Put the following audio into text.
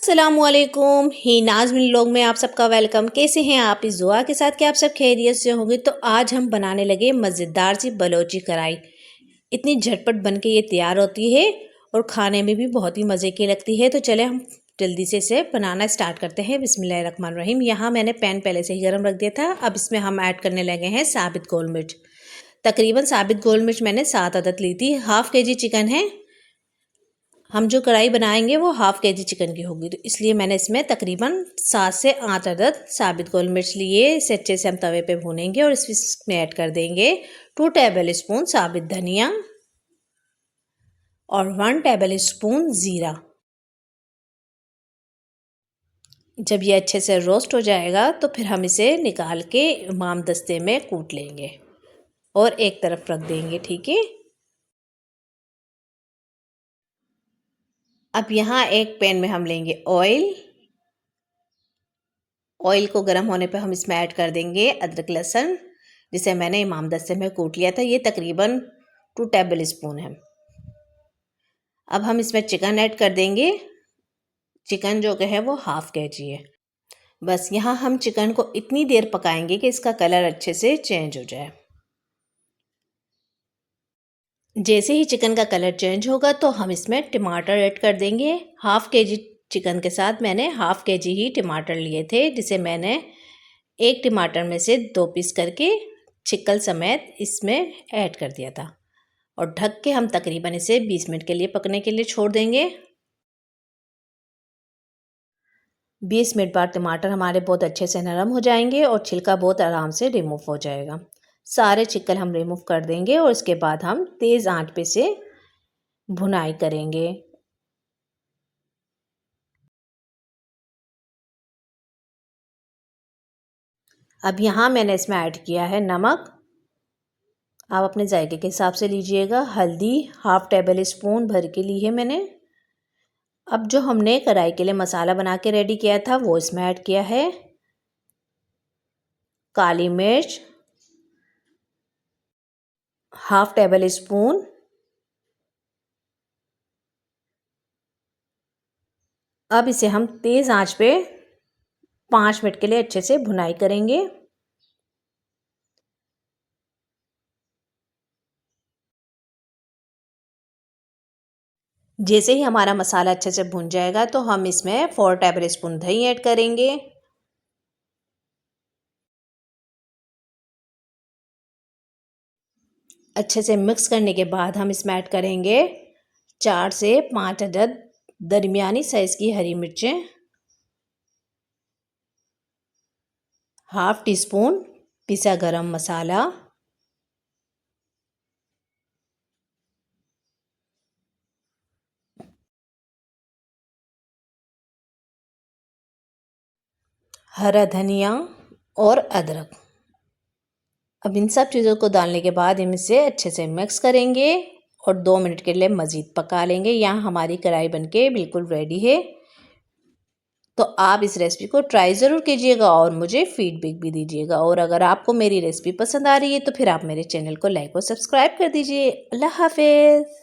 अस्सलामुअलैकुम ही नाज़मीन लोग में आप सबका वेलकम। कैसे हैं आप? इस दुआ के साथ कि आप सब खैरियत से होंगे। तो आज हम बनाने लगे मज़ेदार सी बलोची कढ़ाई। इतनी झटपट बन के ये तैयार होती है और खाने में भी बहुत ही मज़े की लगती है। तो चले हम जल्दी से इसे बनाना स्टार्ट करते हैं। बिस्मिल्लाहिर्रहमानिर्रहीम। यहाँ मैंने पैन पहले से ही गर्म रख दिया था। अब इसमें हम ऐड करने लगे हैं साबित गोल मिर्च। तकरीबन साबित गोल मिर्च मैंने 7 अदद ली थी। हाफ़ केजी चिकन है। हम जो कढ़ाई बनाएंगे वो हाफ़ केजी चिकन की होगी, तो इसलिए मैंने इसमें तकरीबन 7 से 8 अदद साबित गोल मिर्च लिए। इसे अच्छे से हम तवे पे भूनेंगे और इसमें ऐड कर देंगे 2 टेबल स्पून साबित धनिया और 1 टेबल स्पून ज़ीरा। जब ये अच्छे से रोस्ट हो जाएगा तो फिर हम इसे निकाल के इमाम दस्ते में कूट लेंगे और एक तरफ रख देंगे। ठीक है। अब यहाँ एक पैन में हम लेंगे ऑयल। ऑयल को गर्म होने पे हम इसमें ऐड कर देंगे अदरक लहसुन, जिसे मैंने इमाम दस्ते में कूट लिया था। ये तकरीबन 2 टेबल स्पून है। अब हम इसमें चिकन ऐड कर देंगे। चिकन जो कि है वो हाफ़ केजी है। बस यहाँ हम चिकन को इतनी देर पकाएंगे कि इसका कलर अच्छे से चेंज हो जाए। जैसे ही चिकन का कलर चेंज होगा तो हम इसमें टमाटर ऐड कर देंगे। हाफ़ केजी चिकन के साथ मैंने हाफ़ केजी ही टमाटर लिए थे, जिसे मैंने एक टमाटर में से 2 पीस करके छिकल समेत इसमें ऐड कर दिया था और ढक के हम तकरीबन इसे 20 मिनट के लिए पकने के लिए छोड़ देंगे। 20 मिनट बाद टमाटर हमारे बहुत अच्छे से नरम हो जाएंगे और छिलका बहुत आराम से रिमूव हो जाएगा। सारे छिकल हम रिमूव कर देंगे और इसके बाद हम तेज़ आंच पे से भुनाई करेंगे। अब यहाँ मैंने इसमें ऐड किया है नमक। आप अपने जायके के हिसाब से लीजिएगा। हल्दी हाफ़ टेबल स्पून भर के ली है मैंने। अब जो हमने कढ़ाई के लिए मसाला बना के रेडी किया था वो इसमें ऐड किया है। काली मिर्च हाफ़ टेबल स्पून, अब इसे हम तेज़ आंच पे 5 मिनट के लिए अच्छे से भुनाई करेंगे। जैसे ही हमारा मसाला अच्छे से भुन जाएगा तो हम इसमें 4 टेबल स्पून दही ऐड करेंगे। अच्छे से मिक्स करने के बाद हम इसमें ऐड करेंगे 4 से 5 अदद दरमियानी साइज़ की हरी मिर्चें, हाफ़ टी स्पून पिसा गरम मसाला, हरा धनिया और अदरक। अब इन सब चीज़ों को डालने के बाद हम इसे अच्छे से मिक्स करेंगे और 2 मिनट के लिए मज़ीद पका लेंगे। यहाँ हमारी कढ़ाई बनके बिल्कुल रेडी है। तो आप इस रेसिपी को ट्राई ज़रूर कीजिएगा और मुझे फीडबैक भी दीजिएगा। और अगर आपको मेरी रेसिपी पसंद आ रही है तो फिर आप मेरे चैनल को लाइक और सब्सक्राइब कर दीजिए। अल्लाह हाफ़िज़।